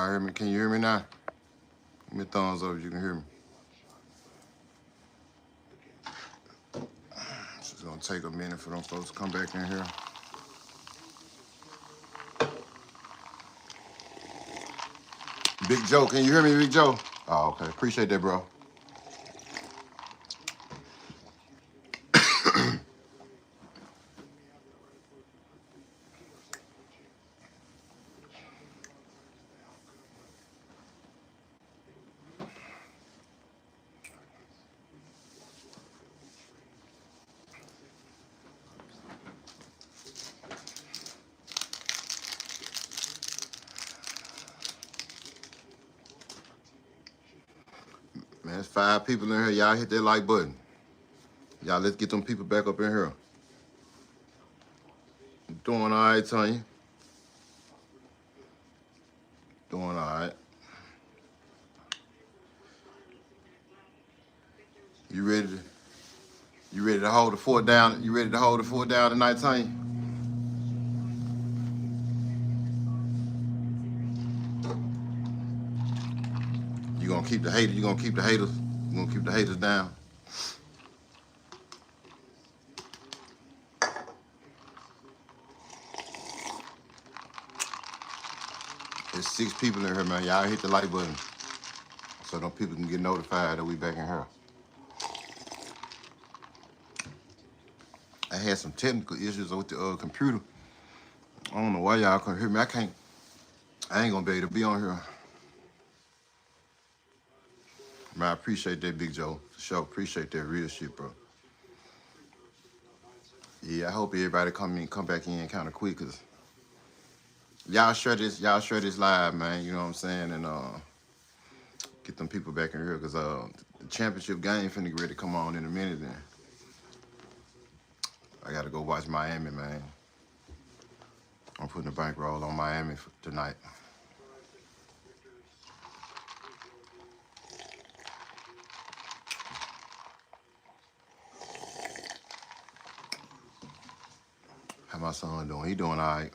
Y'all hear me? Can you hear me now? Give me a thumbs up if you can hear me. It's gonna take a minute for them folks to come back in here. Big Joe, can you hear me, Big Joe? Oh, okay. Appreciate that, bro. Man, there's 5 people in here. Y'all hit that like button. Y'all, let's get them people back up in here. Doing all right, Tanya. Doing all right. You ready to hold the fort down? You ready to hold the fort down tonight, Tanya? You gonna keep the haters? You gonna keep the haters? You gonna keep the haters down? There's 6 people in here, man. Y'all hit the like button so them people can get notified that we back in here. I had some technical issues with the computer. I don't know why y'all couldn't hear me. I ain't gonna be able to be on here. Man, I appreciate that, Big Joe. For sure, appreciate that real shit, bro. Yeah, I hope everybody come back in kind of quick, cause y'all share this live, man. You know what I'm saying, and get them people back in here, cause the championship game finna get ready to come on in a minute. Then I gotta go watch Miami, man. I'm putting a bankroll on Miami for tonight. How my son doing? He doing all right.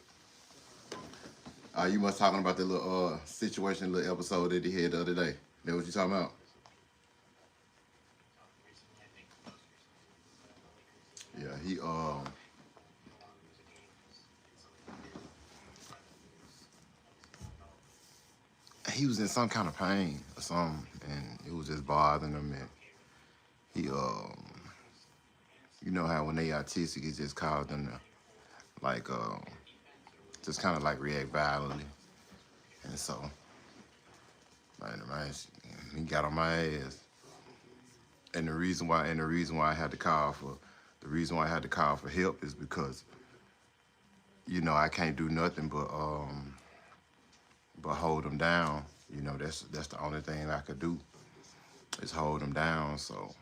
You must talking about the little situation, little episode that he had the other day. That what you talking about? Yeah, he was in some kind of pain or something, and it was just bothering him. And he you know how when they autistic, it just caused them to like just kind of like react violently, and so man, he got on my ass. And the reason why I had to call for help is because, you know, I can't do nothing but hold him down. You know, that's the only thing I could do is hold him down. So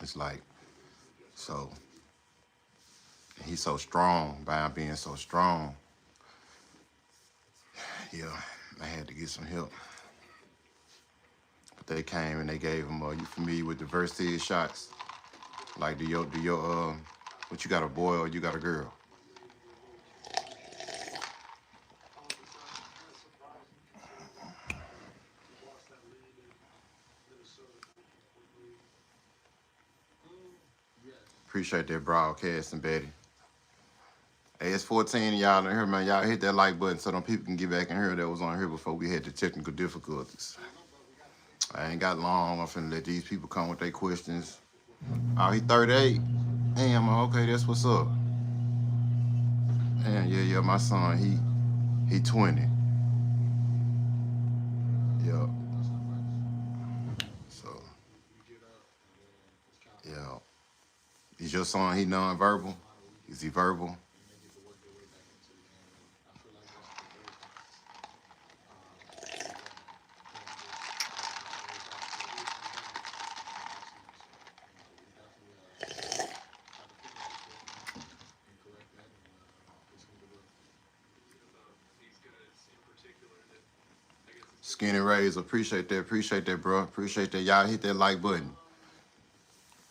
it's like, so he's so strong. By being so strong, yeah, I had to get some help. But they came and they gave him. You familiar with the Versailles shots? Like, do your what, you got a boy or you got a girl? Appreciate that broadcasting, Betty. Hey, it's 14 y'all in here, man. Y'all hit that like button so them people can get back in here that was on here before we had the technical difficulties. I ain't got long. I'm finna let these people come with their questions. Oh, he 38. Damn, okay, that's what's up. And yeah, my son, he 20. Yeah. So, yeah. Is your son, he non-verbal? Is he verbal? Skinny Razor, appreciate that, bro. Appreciate that. Y'all hit that like button.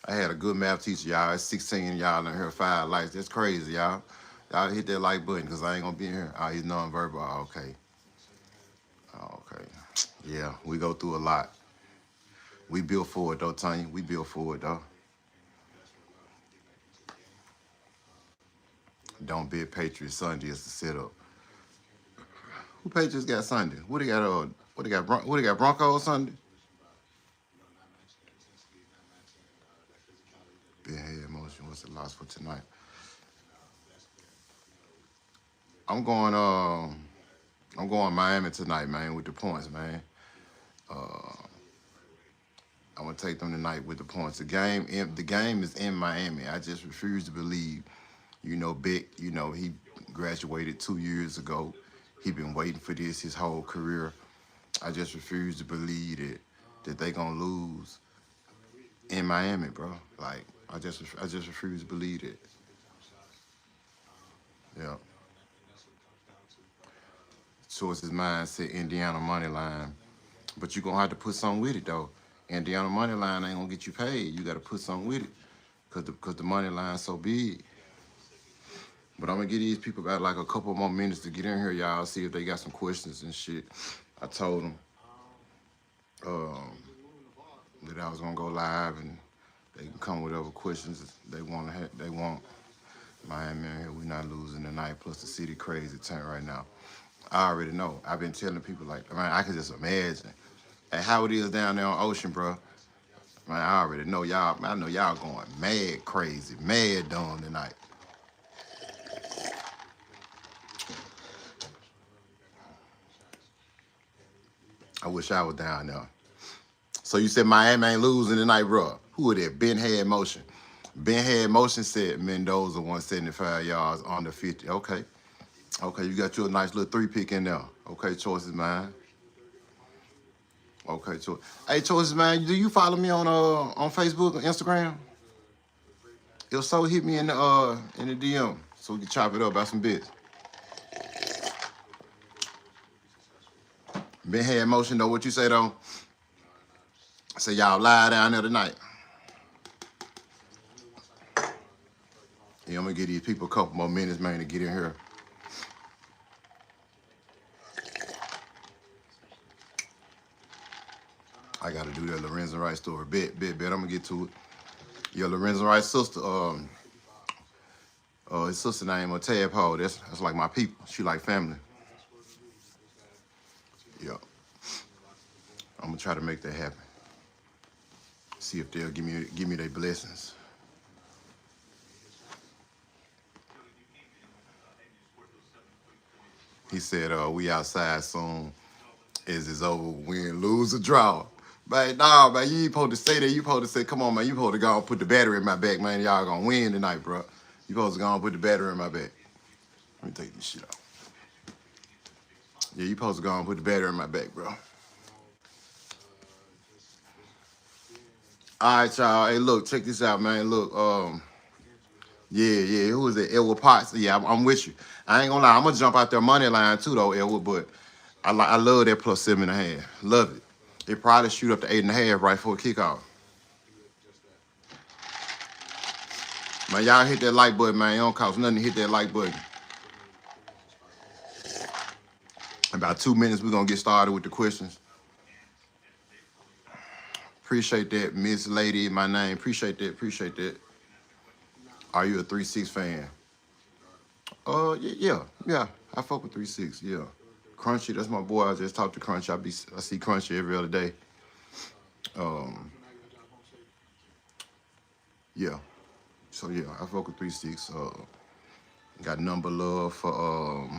I had a good math teacher, y'all. It's 16 y'all in here, 5 likes. That's crazy, y'all. Y'all hit that like button, because I ain't going to be in here. Oh, he's non-verbal. Oh, okay. Okay. Yeah, we go through a lot. We built for it though, Tanya. We built for it though. Don't bet Patriots Sunday is the setup. Who Patriots got Sunday? What they got? What they got? What they got? Broncos Sunday. Big head emotion. What's the loss for tonight? I'm going. I'm going Miami tonight, man, with the points, man. I'm gonna take them tonight with the points. The game is in Miami. I just refuse to believe. Beck. He graduated 2 years ago. He been waiting for this his whole career. I just refuse to believe that they gonna lose in Miami, bro. Like I just refuse to believe it. Yeah. Choices mine said Indiana money line, but you gonna have to put something with it though. Indiana money line ain't gonna get you paid. You gotta put something with it, cause the money line's so big. But I'm gonna give these people about like a couple more minutes to get in here, y'all. See if they got some questions and shit. I told them that I was gonna go live and they can come with whatever questions they want. They want Miami in here. We not losing tonight. Plus the city crazy tent right now. I already know. I've been telling people like, man, I can just imagine and how it is down there on Ocean, bro. Man, I already know y'all. I know y'all going mad crazy, mad dumb tonight. I wish I was down there. So you said Miami ain't losing tonight, bro. Who are that? Ben had motion. Ben had motion said Mendoza 175 yards under 50. Okay. Okay, you got your nice little 3-pick in there. Okay, choices, man. Okay, choice. Hey, choices, man. Do you follow me on Facebook or Instagram? If so, hit me in the DM so we can chop it up about some bits. Ben had motion though. What you say though? Say y'all live down there tonight. Yeah, I'm gonna give these people a couple more minutes, man, to get in here. I gotta do that Lorenzo Wright story. Bet. I'm gonna get to it. Yeah, Lorenzo Wright's sister, his sister name Tadpole. That's like my people. She like family. Yeah. I'm gonna try to make that happen. See if they'll give me their blessings. He said, we outside soon. Is it's over, win, lose, or draw. Man, nah, man, you ain't supposed to say that. You supposed to say, come on, man, you supposed to go and put the battery in my back, man. Y'all gonna win tonight, bro. You supposed to go and put the battery in my back. Let me take this shit off. Yeah, you supposed to go and put the battery in my back, bro. All right, y'all. Hey, look, check this out, man. Look, yeah. Who is it? Edward Potts. Yeah, I'm with you. I ain't gonna lie. I'm gonna jump out there money line too, though, Edward. But I love that plus 7.5. Love it. It probably shoot up to 8.5 right for a kickoff. Man, y'all hit that like button, man. It don't cost nothing to hit that like button. In about 2 minutes, we're gonna get started with the questions. Appreciate that, Miss Lady, my name. Appreciate that. Are you a 3-6 fan? Yeah. I fuck with 3-6, yeah. Crunchy, that's my boy. I just talked to Crunchy. I see Crunchy every other day. Yeah. So yeah, I fuck with 3-6. Got number love for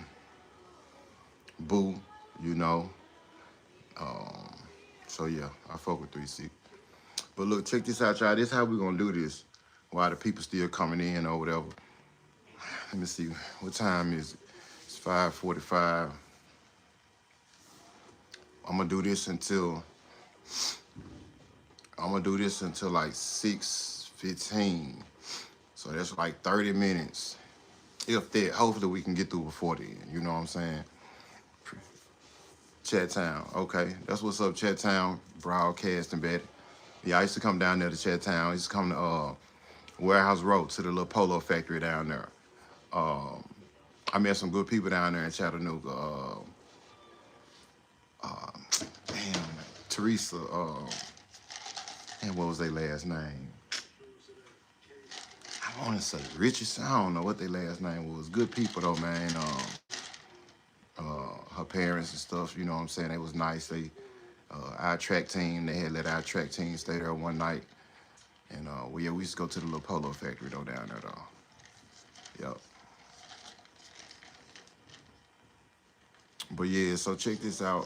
Boo, you know. So yeah, I fuck with 3-6. But look, check this out, y'all. This is how we gonna do this while the people still coming in or whatever. Let me see, what time is it? It's 5:45. I'm gonna do this until like 6:15. So that's like 30 minutes. If that, hopefully we can get through before then. You know what I'm saying? Chat Town. Okay, that's what's up, Chat Town. Broadcasting, Betty. Yeah, I used to come down there to Chat Town. I used to come to Warehouse Road to the little polo factory down there. I met some good people down there in Chattanooga. uh, damn, Teresa, and what was their last name? I want to say Richardson. I don't know what their last name was. Good people though, man. Her parents and stuff. You know what I'm saying? They was nice. They our track team. They had let our track team stay there one night, and we used to go to the little polo factory though down there though. Yep. But yeah, so check this out.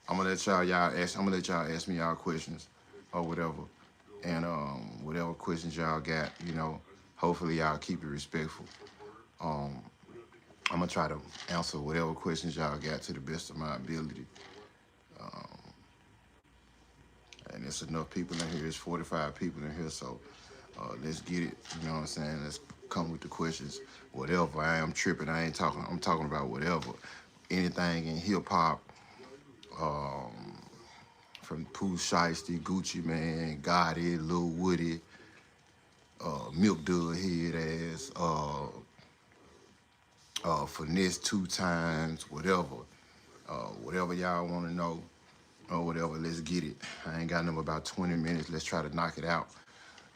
I'm gonna let y'all ask me y'all questions or whatever, and whatever questions y'all got, hopefully y'all keep it respectful. Um, I'm gonna try to answer whatever questions y'all got to the best of my ability. Um, and it's enough people in here. It's 45 people in here, so let's get it. You know what I'm saying? Let's come with the questions. Whatever. I am tripping. I ain't talking. I'm talking about whatever. Anything in hip hop. From Pooh, Shiesty, Gucci Man, Gotti, Lil Woody, Milk Dud Head Ass, Finesse 2 times, whatever. Whatever y'all want to know or whatever, let's get it. I ain't got nothing about 20 minutes. Let's try to knock it out.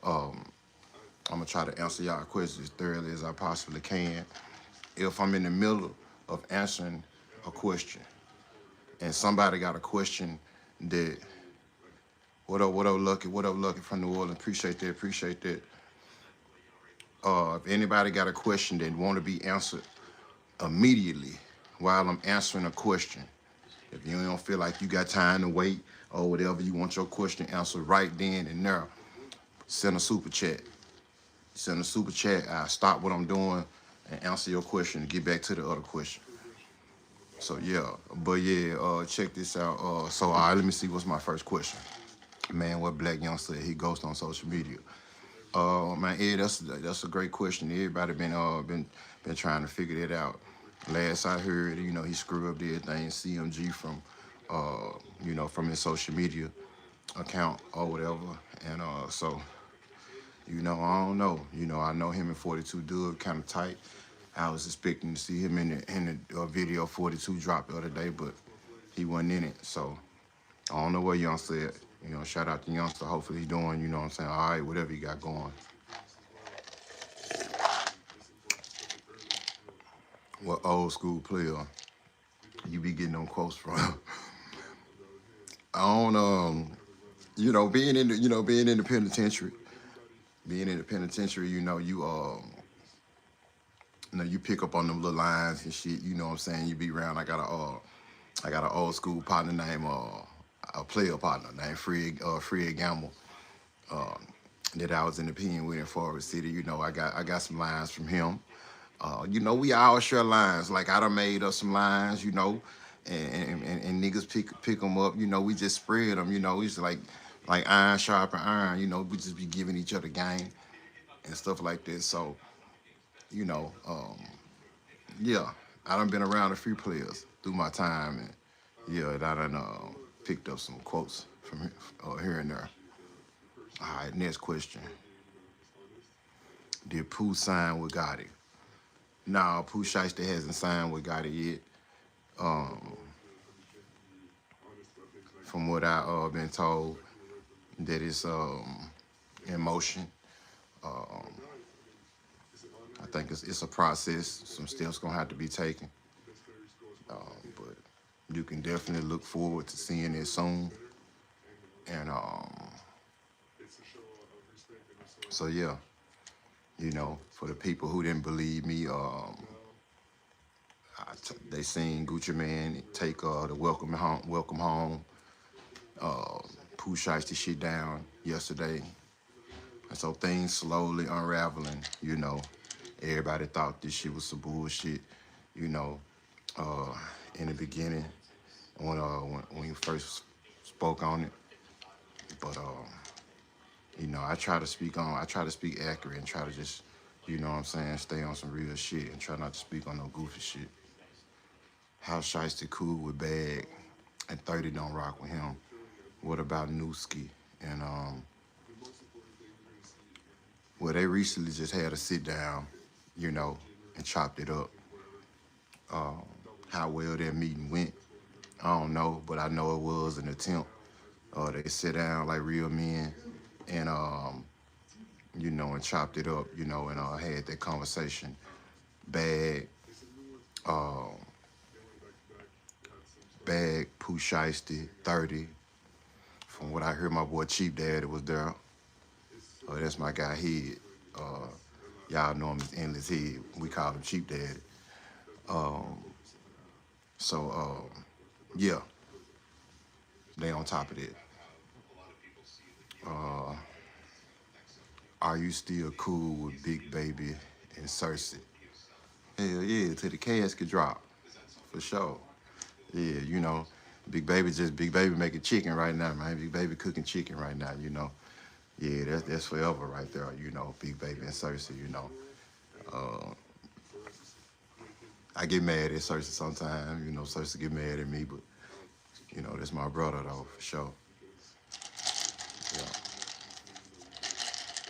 I'm going to try to answer y'all questions as thoroughly as I possibly can. If I'm in the middle of answering a question and somebody got a question that, what up, Lucky from New Orleans, appreciate that. If anybody got a question that want to be answered immediately while I'm answering a question, if you don't feel like you got time to wait or whatever, you want your question answered right then and there, send a super chat. Send a super chat. I stop what I'm doing and answer your question and get back to the other question. So yeah, but yeah, check this out. So all right, let me see what's my first question. Man, what Black Young said he ghosts on social media. Man, Ed, that's a great question. Everybody been trying to figure that out. Last I heard, he screwed up everything. CMG from, from his social media account or whatever. And so, I don't know. I know him and 42 Dub kind of tight. I was expecting to see him in the video 42 dropped the other day, but he wasn't in it. So I don't know what Young said. Shout out to Youngster. Hopefully he's doing, what I'm saying, all right, whatever he got going. What old school player you be getting them quotes from? I don't, being in the penitentiary, you pick up on them little lines and shit. You know what I'm saying? You be around. I got an old school partner named a player partner named Fred Gamble. That I was in the pen with in Forest City. I got some lines from him. We all share lines. Like I done made up some lines, and niggas pick them up. We just spread them. It's like iron sharpen iron. We just be giving each other game and stuff like that. So, yeah, I done been around a few players through my time, and yeah, I done picked up some quotes from here and there. All right, next question. Did Pooh sign with Gotti? Nah, Pooh Shiesty hasn't signed with Gotti yet. From what I been told, that it's in motion. I think it's a process. Some steps gonna have to be taken, but you can definitely look forward to seeing it soon. And so yeah, for the people who didn't believe me, they seen Gucci Man take the welcome home, Pooh Shiesty shit down yesterday. And so things slowly unraveling, Everybody thought this shit was some bullshit, in the beginning when you first spoke on it. But I try to speak accurate and try to just, what I'm saying, stay on some real shit and try not to speak on no goofy shit. How Shiesty cool with Bag and 30 don't rock with him. What about Newski? And well, they recently just had a sit down, and chopped it up. how well that meeting went. I don't know, but I know it was an attempt. They sit down like real men and and chopped it up, and had that conversation. Bag, uh, Bag, Pooh, Shiesty, 30. From what I heard, my boy Chief Daddy was there. That's my guy Head. Uh, y'all know him as Endless Head. We call him Chief Daddy. Um, so yeah, they on top of it. Uh, are you still cool with Big Baby and Cersei? Hell yeah, till the casket drop, for sure. Yeah, Big Baby making chicken right now, man. Big Baby cooking chicken right now. Yeah, that's forever right there, Big Baby and Cersei. Uh, I get mad at Cersei sometimes, Cersei get mad at me, but that's my brother though, for sure. Yeah.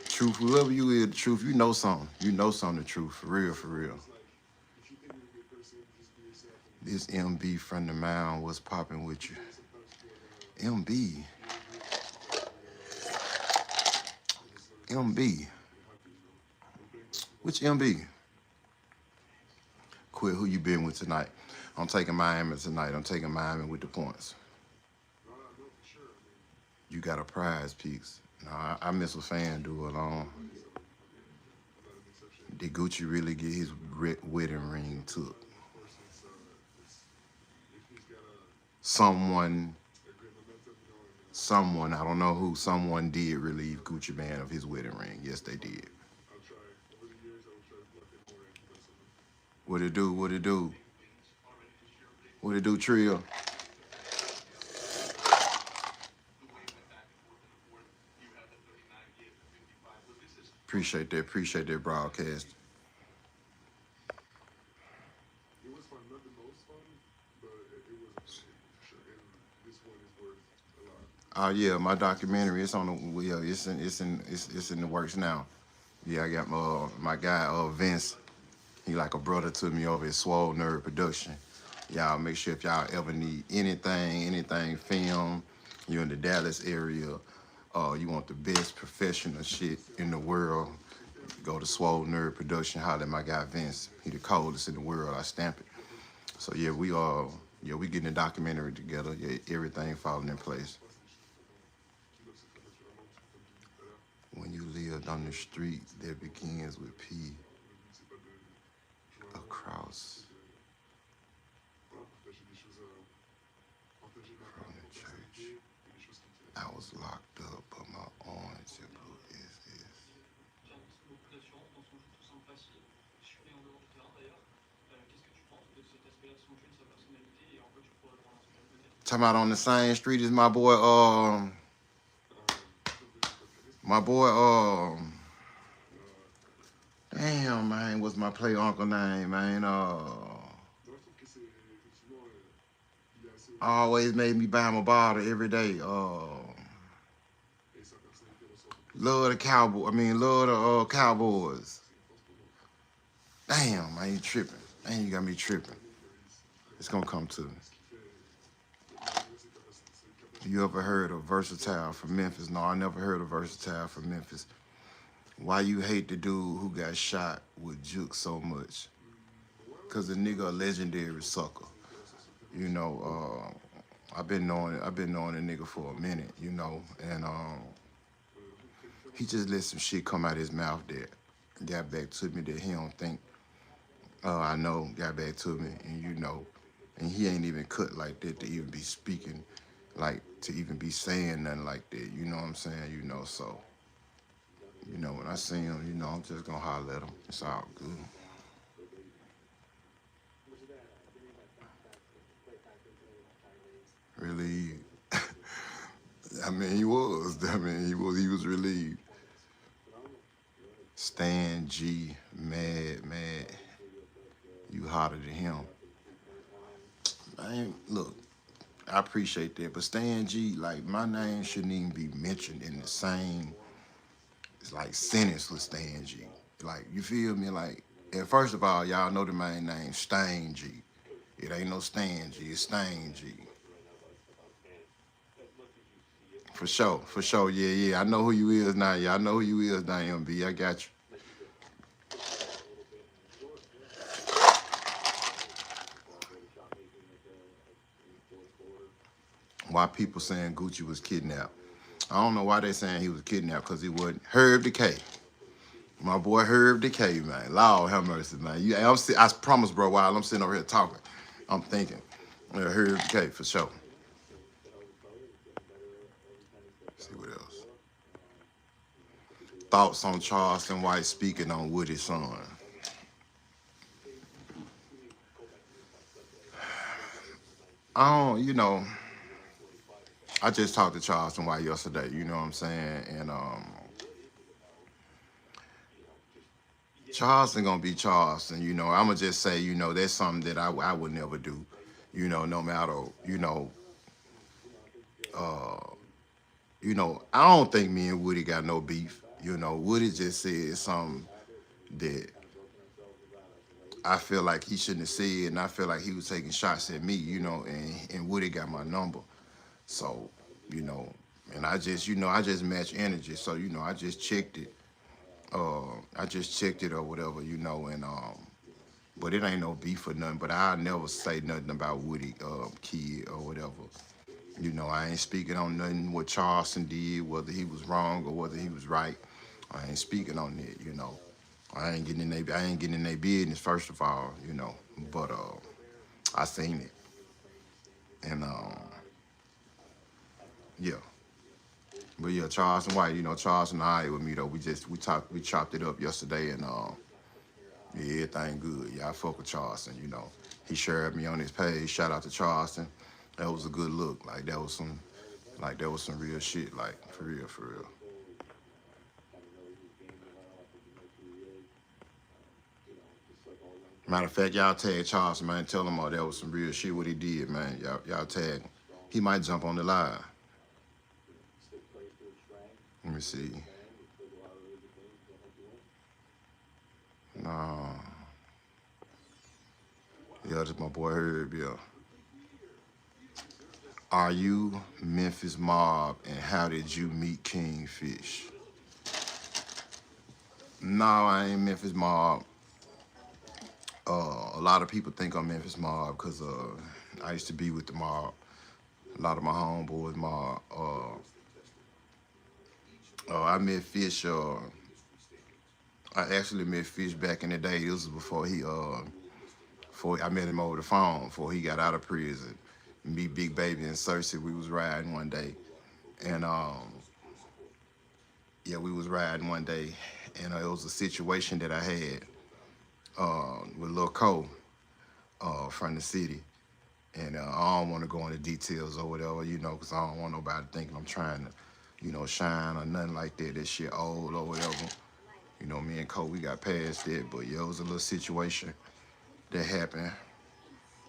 Truth, whoever you is, the truth, you know something. You know something, the truth, for real, for real. This MB from the mound, what's popping with you? MB. MB. Which MB? Quit, who you been with tonight? I'm taking Miami tonight. I'm taking Miami with the points. You got a prize, Peaks. No, I miss a fan do alone. Did Gucci really get his wedding ring took? Someone, I don't know who, someone did relieve Gucci Mane of his wedding ring. Yes, they did. What it do? What it do? What it do, Trio? Appreciate that broadcast. Oh yeah, my documentary. It's on the yeah. It's in the works now. Yeah, I got my guy Vince. He like a brother to me over at Swole Nerd Production. Y'all make sure if y'all ever need anything film, you in the Dallas area, you want the best professional shit in the world, go to Swole Nerd Production, holler at my guy Vince. He the coldest in the world, I stamp it. So yeah, we getting a documentary together. Yeah, everything falling in place. When you lived on the street that begins with P across from the church. I was locked up, but my orange and blue is. Talking about on the same street as my boy, damn, man, what's my play uncle name, man? Always made me buy him a bottle every day. Love the Cowboys. Damn, I ain't tripping. You got me tripping. It's gonna come to me. You ever heard of Versatile from Memphis? No, I never heard of Versatile from Memphis. Why you hate the dude who got shot with Juke so much? Cause the nigga a legendary sucker. I've been knowing the nigga for a minute, and he just let some shit come out his mouth that got back to me that he don't think I know got back to me, and he ain't even cut like that to even be speaking, like to even be saying nothing like that. You know what I'm saying? So when I see him, I'm just gonna holler at him. It's all good. Relieved. He was. He was relieved. Stan G, mad. You hotter than him. Look, I appreciate that, but Stan G, like, my name shouldn't even be mentioned in the same, sentence with Stan G. Like, you feel me? Like, and first of all, y'all know the main name, Stan G. It ain't no Stan G, it's Stain G. For sure, yeah, yeah. I know who you is now, yeah. I know who you is now, MB. I got you. Why people saying Gucci was kidnapped? I don't know why they saying he was kidnapped because he wasn't. Herb Decay. My boy Herb Decay, man. Lord have mercy, man. I promise, bro, while I'm sitting over here talking, I'm thinking. Herb Decay, for sure. Let's see what else. Thoughts on Charleston White speaking on Woody's son. I don't, I just talked to Charleston White yesterday, you know what I'm saying? And Charleston gonna be Charleston, I'ma just say, that's something that I would never do, no matter, I don't think me and Woody got no beef. Woody just said something that I feel like he shouldn't have said, and I feel like he was taking shots at me, and Woody got my number. So, you know, and I just match energy. So, I just checked it. I just checked it or whatever, and but it ain't no beef or nothing. But I never say nothing about Woody kid or whatever. I ain't speaking on nothing what Charleston did, whether he was wrong or whether he was right. I ain't speaking on it. I ain't getting in their business first of all, But I seen it. And yeah. But yeah, Charleston White, Charleston all right with me though. We chopped it up yesterday and yeah, everything good. Yeah, I fuck with Charleston, He shared me on his page. Shout out to Charleston. That was a good look. That was some real shit, like for real, for real. Matter of fact, y'all tag Charleston, man. Tell him all that was some real shit what he did, man. Y'all tag him. He might jump on the live. Let me see. No. Yeah, that's my boy Herb, yeah. Are you Memphis Mob and how did you meet Kingfish? No, I ain't Memphis Mob. A lot of people think I'm Memphis Mob because I used to be with the mob. A lot of my homeboys mob. I met Fish. I actually met Fish back in the day. This was before I met him over the phone, before he got out of prison. Me, Big Baby, and Cersei, we was riding one day, and yeah, we was riding one day, and it was a situation that I had with Lil Cole from the city, and I don't want to go into details or whatever, because I don't want nobody thinking I'm trying to, shine or nothing like that. That shit old or whatever. Me and Cole, we got past that, but yeah, it was a little situation that happened.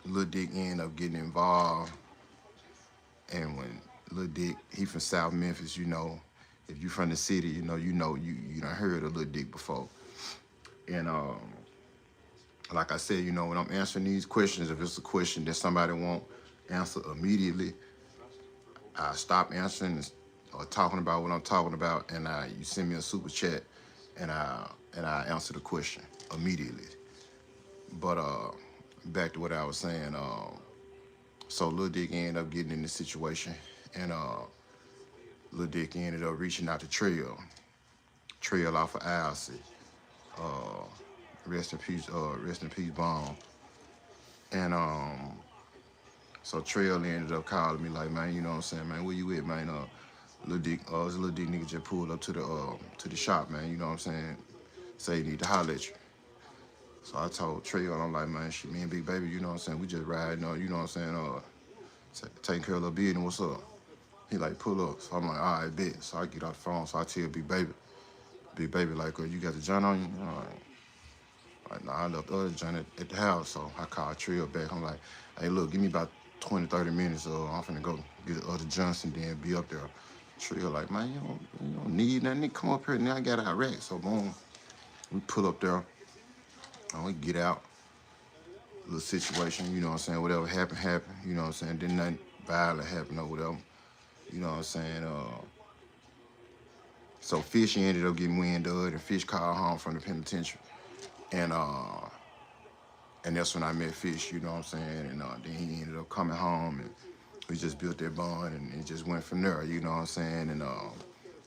Lil Dick ended up getting involved, and when Lil Dick, he from South Memphis, if you from the city, you done heard of Lil Dick before. And like I said, when I'm answering these questions, if it's a question that somebody won't answer immediately, I stop answering or talking about what I'm talking about, and you send me a super chat, and I answer the question immediately. But back to what I was saying. So Lil Dick ended up getting in this situation, and Lil Dick ended up reaching out to Trail off of Alcid. Rest in peace, Bone. And so Trail ended up calling me like, man, you know what I'm saying, man, where you at, man? This Lil Dick nigga just pulled up to the shop, man, you know what I'm saying? Say he need to holler at you. So I told Trail, I'm like, man, shit, me and Big Baby, you know what I'm saying? We just riding, you know what I'm saying? Taking care of a little business, what's up? He like, pull up. So I'm like, all right, bet. So I get off the phone, so I tell Big Baby, like, you got the joint on you? All right. Like, nah, I left the other joint at the house, so I called Trill back. I'm like, hey, look, give me about 20, 30 minutes, I'm finna go get the other joints and then be up there. Trill like, man, you don't need nothing. Come up here, now I got Iraq. So boom, we pull up there, and we get out. little situation, you know what I'm saying? Whatever happened, happened, you know what I'm saying? Didn't nothing violent happen or whatever, you know what I'm saying? So Fish ended up getting wind of it, and Fish called home from the penitentiary. And that's when I met Fish, you know what I'm saying? And then he ended up coming home, and we just built that bond, and it just went from there, you know what I'm saying? And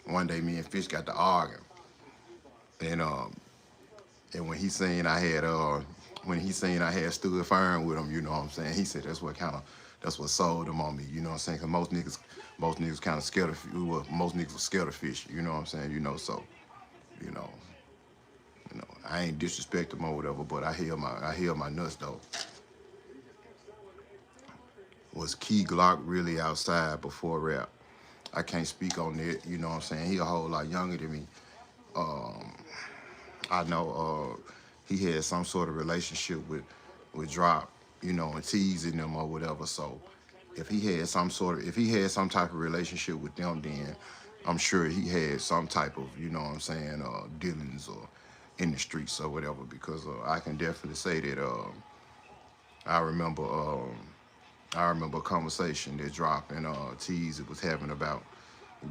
one day me and Fish got to arguing. And when he seen I had stood firm with him, you know what I'm saying? He said that's what sold him on me, you know what I'm saying? Cause most niggas kind of scared of, most niggas were scared of Fish, you know what I'm saying? So, you know, I ain't disrespect him or whatever, but I hear my nuts though. Was Key Glock really outside before rap? I can't speak on that, you know what I'm saying? He a whole lot younger than me. I know he had some sort of relationship with Drop, you know, and teasing them or whatever. So if he had some type of relationship with them, then I'm sure he had some type of, you know what I'm saying, dealings or in the streets or whatever. Because I can definitely say that I remember a conversation that Drop and Tease was having about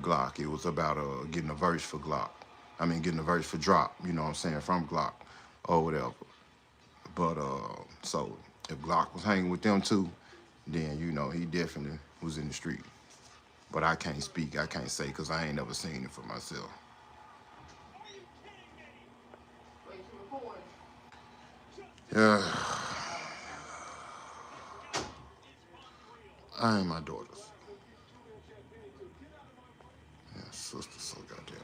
Glock. It was about getting a verse for Glock. I mean, getting a verse for Drop, you know what I'm saying, from Glock or whatever. But so if Glock was hanging with them too, then you know he definitely was in the street. But I can't speak, I can't say, because I ain't never seen it for myself. Yeah, I ain't my daughters. Yeah, sister, so goddamn.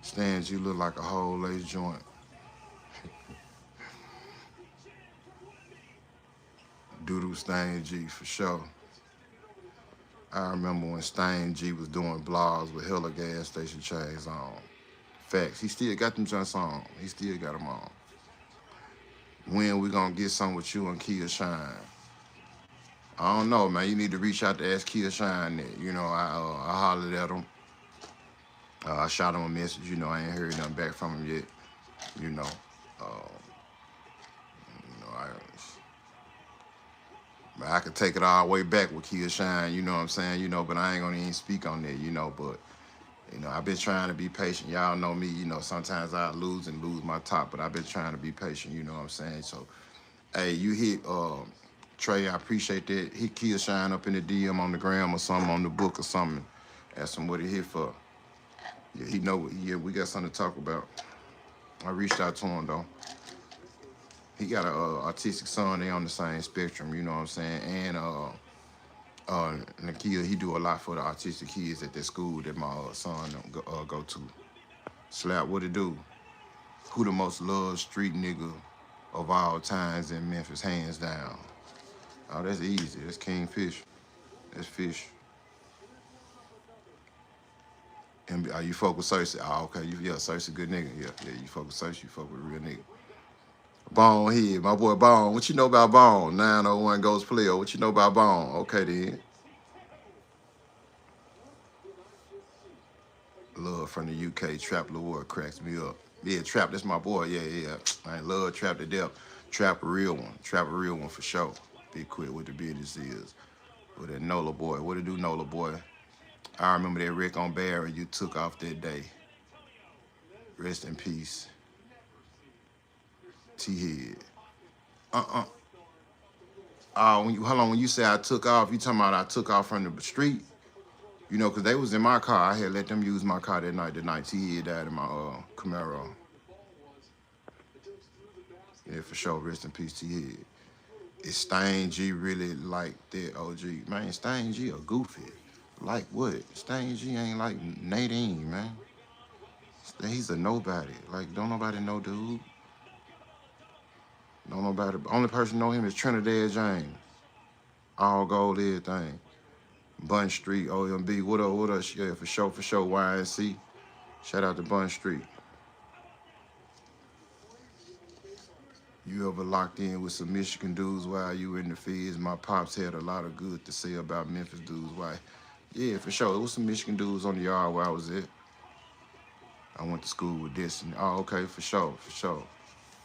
Stans, you look like a whole lace joint. Doodoo Stain G for sure. I remember when Stain G was doing blogs with hella gas station chains on. Facts. He still got them joints on. He still got them on. When we gonna get some with you and Kia Shine? I don't know, man. You need to reach out to ask Kia Shine that. You know, I hollered at him. I shot him a message. You know, I ain't heard nothing back from him yet. You know, uh, I could take it all the way back with Kia Shine. You know what I'm saying? You know, but I ain't gonna even speak on that. You know, but I've been trying to be patient. Y'all know me. You know, sometimes I lose my top, but I've been trying to be patient. You know what I'm saying? So, hey, you hit Trey. I appreciate that. Hit Kia Shine up in the DM on the gram or something on the book or something. Ask him what he hit for. Yeah, he know. Yeah, we got something to talk about. I reached out to him though. He got a artistic son. They on the same spectrum. You know what I'm saying? And Nakia, he do a lot for the artistic kids at that school that my son go to. Slap, what it do? Who the most loved street nigga of all times in Memphis, hands down? Oh, that's easy. That's King Fish. That's Fish. And you fuck with Cersei? Oh, okay. Yeah, Cersei, good nigga. Yeah. You fuck with Cersei, you fuck with a real nigga. Bone Head, my boy Bone. What you know about Bone? 901 Ghost Player. What you know about Bone? Okay then. Love from the UK. Trap Lord cracks me up. Yeah, Trap, that's my boy. Yeah. I love Trap to death. Trap a real one. Trap a real one for sure. Be quick with the business is. With that Nola boy. What it do, Nola boy? I remember that Rick on Barry you took off that day. Rest in peace. T-Head. When you say I took off, you talking about I took off from the street? You know, because they was in my car. I had let them use my car that night. The night T-Head died in my Camaro. Yeah, for sure. Rest in peace, T-Head. Is Stain G really like that OG? Man, Stain G a goofy. Like what? Stain G ain't like Nadine, man. He's a nobody. Like, don't nobody know dude. Don't nobody. Only person know him is Trinidad James. All gold, everything. Bun Street, OMB. What up? Yeah, for sure, YNC. Shout out to Bun Street. You ever locked in with some Michigan dudes while you were in the feds? My pops had a lot of good to say about Memphis dudes. Why? Yeah, for sure. It was some Michigan dudes on the yard where I was at. I went to school with Destiny. Oh, okay, for sure.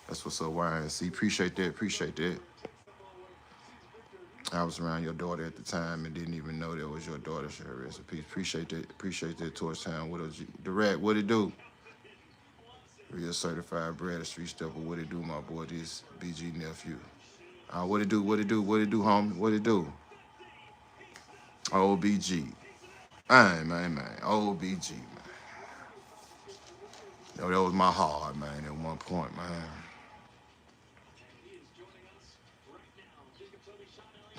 That's what's up, YNC. Appreciate that. Appreciate that. I was around your daughter at the time and didn't even know that was your daughter. Share rest in peace. Appreciate that. Appreciate that. Torch Town. What else? The rat. What it do? Real certified bread, a street stepper. What it do, my boy? This BG nephew. What it do? What it do? What it do, homie? What it do? Old BG. Man. Old BG, man. Yo, that was my heart, man, at one point, man.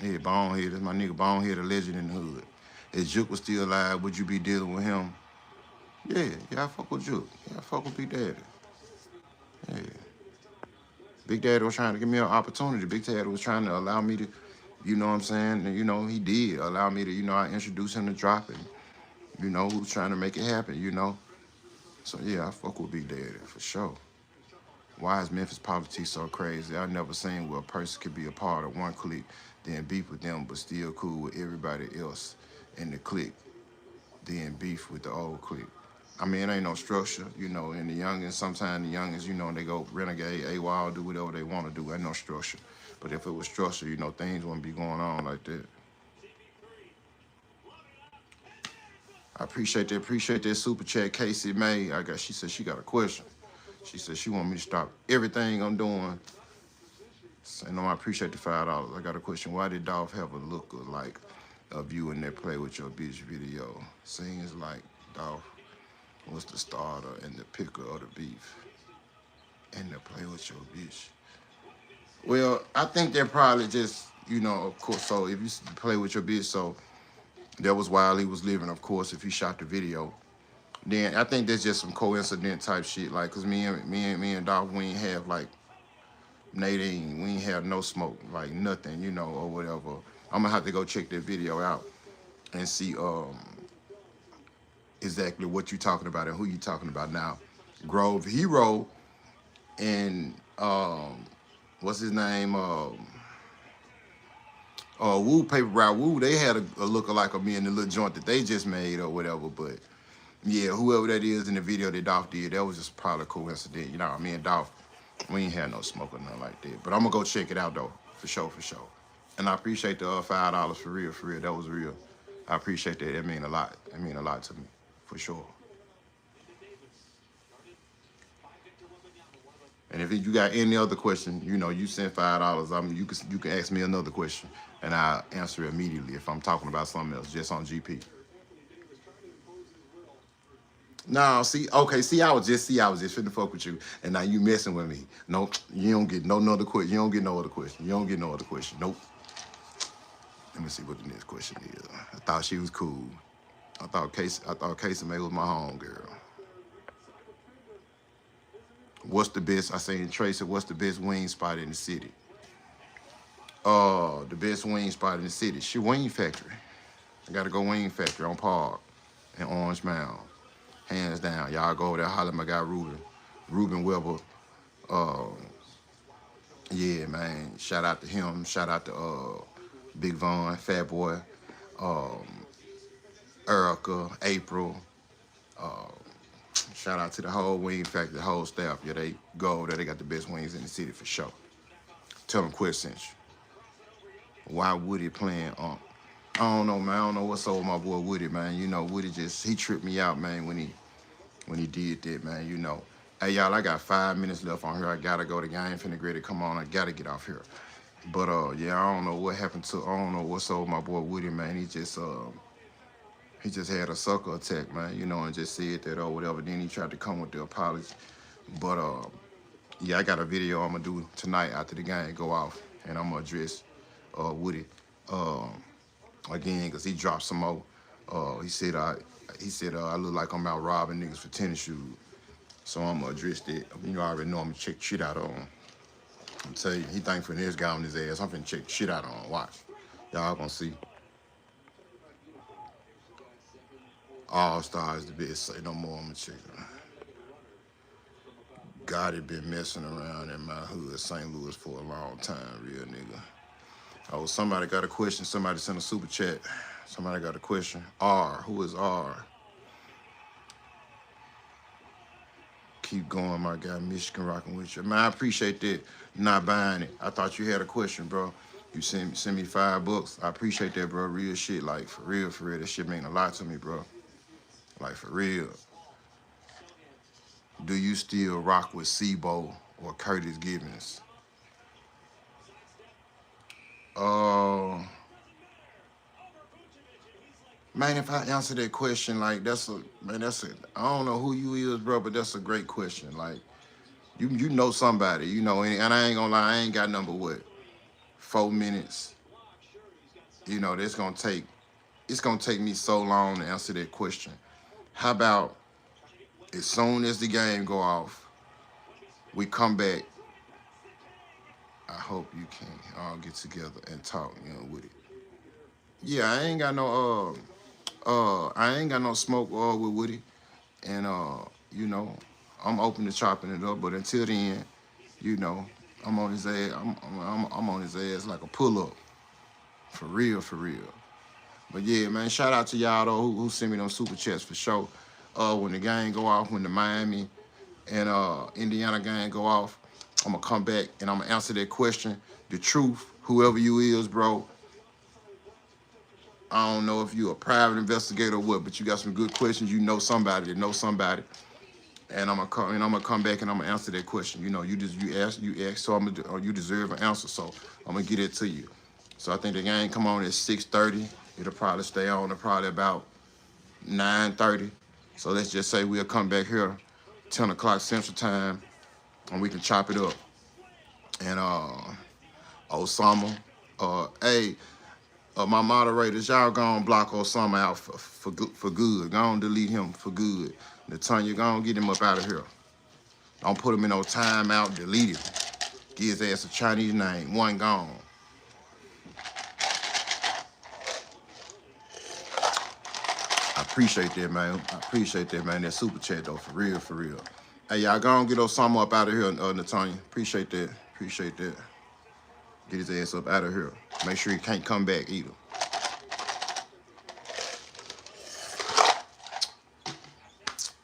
Yeah, Bonehead. That's my nigga Bonehead, a legend in the hood. If Juke was still alive, would you be dealing with him? Yeah, I fuck with Juke. Yeah, I fuck with Big Daddy. Yeah. Big Daddy was trying to give me an opportunity. Big Daddy was trying to allow me to, you know what I'm saying? And, you know, he did allow me to, you know, I introduced him to drop it. You know, who was trying to make it happen, you know? So, yeah, I fuck with Big Daddy, for sure. Why is Memphis politics so crazy? I never seen where a person could be a part of one clique, then beef with them, but still cool with everybody else in the clique, then beef with the old clique. I mean, it ain't no structure, you know, and the youngins, sometimes the youngins, you know, they go renegade, AWOL, do whatever they want to do. Ain't no structure. But if it was structure, you know, things wouldn't be going on like that. I appreciate that super chat Casey May. She said she got a question. She said she want me to stop everything I'm doing. So, I appreciate the $5. I got a question. Why did Dolph have a look like of you in that Play With Your Bitch video? Seems like Dolph was the starter and the picker of the beef. And the Play With Your Bitch. Well, I think they're probably just, you know, of course, so if you Play With Your Bitch, so that was while he was living, of course, if he shot the video. Then I think there's just some coincident type shit, like, cause me and Dolph, we ain't have like Nadine, we ain't have no smoke, like nothing, you know, or whatever. I'm gonna have to go check that video out and see exactly what you talking about and who you talking about now. Grove Hero and what's his name? Woo Paper Route Woo, they had a lookalike of me in the little joint that they just made or whatever, but yeah, whoever that is in the video that Dolph did, that was just probably a coincidence. You know, me and Dolph, we ain't had no smoke or nothing like that. But I'm gonna go check it out though, for sure. And I appreciate the $5 for real. That was real. I appreciate that. It mean a lot. It mean a lot to me, for sure. And if you got any other question, you know, you send $5. I mean, you can ask me another question, and I'll answer it immediately if I'm talking about something else, just on GP. No, I was just finna fuck with you, and now you messing with me. Nope, you don't get no other question. You don't get no other question. Nope. Let me see what the next question is. I thought she was cool. I thought Casey May was my home girl. What's the best? I seen Tracy. What's the best wing spot in the city? The best wing spot in the city. Wing Factory. I gotta go Wing Factory on Park in Orange Mound. Hands down. Y'all go over there, holler at my guy Ruben Weber. Yeah, man. Shout out to him. Shout out to Big Von, Fat Boy, Erica, April. Shout out to the whole Wing Factory, the whole staff. Yeah, they go over there. They got the best wings in the city for sure. Tell them Quit sent you. Why Woody playing I don't know, man. I don't know what's up with my boy Woody, man. You know, Woody he tripped me out, man, when he did that, man, you know. Hey, y'all, I got 5 minutes left on here. I gotta go. The game finna ready to come on. I gotta get off here. But, yeah, I don't know what happened I don't know what's up with my boy Woody, man. He just had a sucker attack, man, you know, and just said that or whatever. Then he tried to come with the apology. But, yeah, I got a video I'm gonna do tonight after the game go off, and I'm gonna address Woody again, because he dropped some more. He said I look like I'm out robbing niggas for tennis shoes. So I'm gonna address that. You know, I already know I'm gonna check shit out on. I'm tell you, he thankful this guy on his ass. I'm finna check shit out on. Watch. Y'all gonna see. All Stars the best. Say no more, I'm gonna check it. God had been messing around in my hood, St. Louis, for a long time, real nigga. Oh, somebody got a question. Somebody sent a super chat. Somebody got a question. R. Who is R? Keep going, my guy. Michigan rocking with you. Man, I appreciate that. Not buying it. I thought you had a question, bro. You send me $5. I appreciate that, bro. Real shit. Like, for real, for real. That shit mean a lot to me, bro. Like, for real. Do you still rock with Sebo or Curtis Gibbons? Uh, Man, if I answer that question, like I don't know who you is, bro, but that's a great question. Like, you know somebody, and I ain't gonna lie, I ain't got number what, 4 minutes. That's it's gonna take me so long to answer that question. How about as soon as the game go off, we come back. I hope you can all get together and talk, with it. Yeah, I ain't got no smoke with Woody, and you know, I'm open to chopping it up. But until then, you know, I'm on his ass. I'm on his ass like a pull up, for real, for real. But yeah, man, shout out to y'all though who send me them super chats for sure. When the game go off, when the Miami and Indiana game go off, I'm gonna come back and I'm gonna answer that question. The truth, whoever you is, bro. I don't know if you a private investigator or what, but you got some good questions. You know somebody that knows somebody, and I'm gonna come back and I'm gonna answer that question. You ask, so you deserve an answer, so I'm gonna get it to you. So I think the game come on at 6:30. It'll probably stay on to probably about 9:30. So let's just say we'll come back here 10 o'clock Central Time, and we can chop it up. And Osama, hey, my moderators, y'all gonna block Osama out for good. Go on delete him for good. Natanya, go on get him up out of here. Don't put him in no timeout, delete him. Give his ass a Chinese name. One gone. I appreciate that, man. I appreciate that, man. That super chat, though, for real, for real. Hey, y'all go on get Osama up out of here, Natanya. Appreciate that. Appreciate that. Get his ass up out of here. Make sure he can't come back either.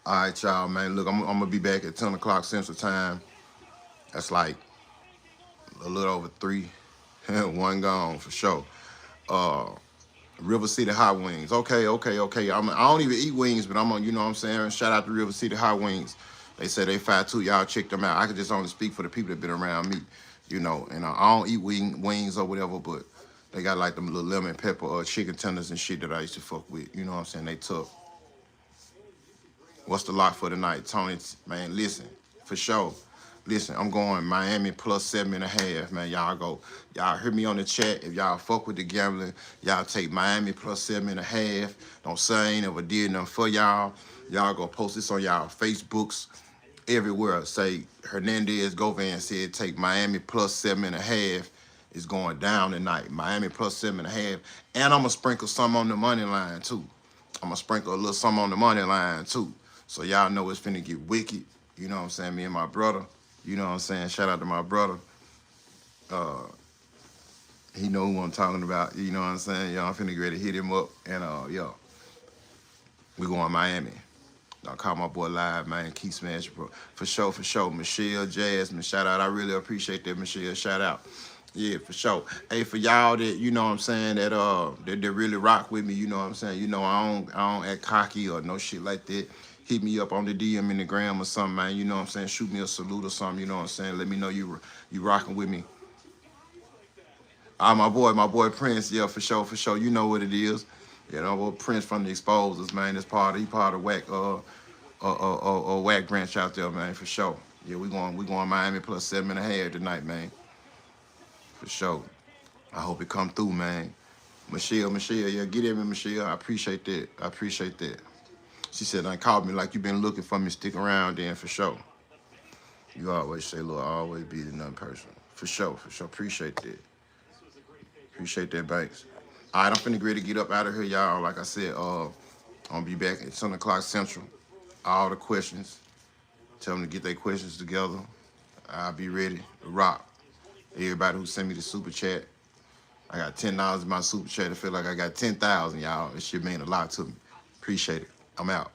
All right, y'all, man. Look, I'm going to be back at 10 o'clock Central Time. That's like a little over 3. One gone, for sure. River City Hot Wings. Okay. I don't even eat wings, but I'm on, you know what I'm saying? Shout out to River City Hot Wings. They said they fat too. Y'all check them out. I could just only speak for the people that been around me, and I don't eat wings or whatever, but they got like them little lemon pepper or chicken tenders and shit that I used to fuck with. You know what I'm saying? They tough. What's the lock for tonight? Tony, man, listen, for sure. Listen, I'm going Miami plus 7.5, man. Y'all hear me on the chat. If y'all fuck with the gambling, y'all take Miami plus 7.5. Don't say I ain't ever did nothing for y'all. Y'all go post this on y'all Facebooks everywhere. Say Hernandez Govan said take Miami plus 7.5. It's going down tonight. Miami plus 7.5. And I'm going to sprinkle some on the money line, too. I'm going to sprinkle a little some on the money line, too. So y'all know it's finna get wicked. You know what I'm saying? Me and my brother. You know what I'm saying? Shout out to my brother. He know who I'm talking about. You know what I'm saying? Y'all finna get ready to hit him up. And, we going Miami. I'll call my boy live, man. Keep smashing, bro. For sure, for sure. Michelle, Jasmine, shout out. I really appreciate that, Michelle. Shout out. Yeah, for sure. Hey, for y'all that, you know what I'm saying, that really rock with me, you know what I'm saying? I don't act cocky or no shit like that. Hit me up on the DM in the gram or something, man. You know what I'm saying? Shoot me a salute or something, you know what I'm saying? Let me know you rocking with me. My boy Prince, yeah, for sure, for sure. You know what it is. Prince from the Exposers, man. He part of Whack Whack branch out there, man, for sure. Yeah, we going Miami plus 7.5 tonight, man. For sure. I hope it come through, man. Michelle, yeah, get at me, Michelle. I appreciate that. She said, I called me like you been looking for me. Stick around then, for sure. You always say, Lord, I'll always be the none person. For sure. Appreciate that. Appreciate that, Banks. All right, I'm finna get ready to get up out of here, y'all. Like I said, I'm gonna be back at 10 o'clock Central. All the questions. Tell them to get their questions together. I'll be ready to rock. Everybody who sent me the super chat. I got $10 in my super chat. I feel like I got 10,000, y'all. It should mean a lot to me. Appreciate it. I'm out.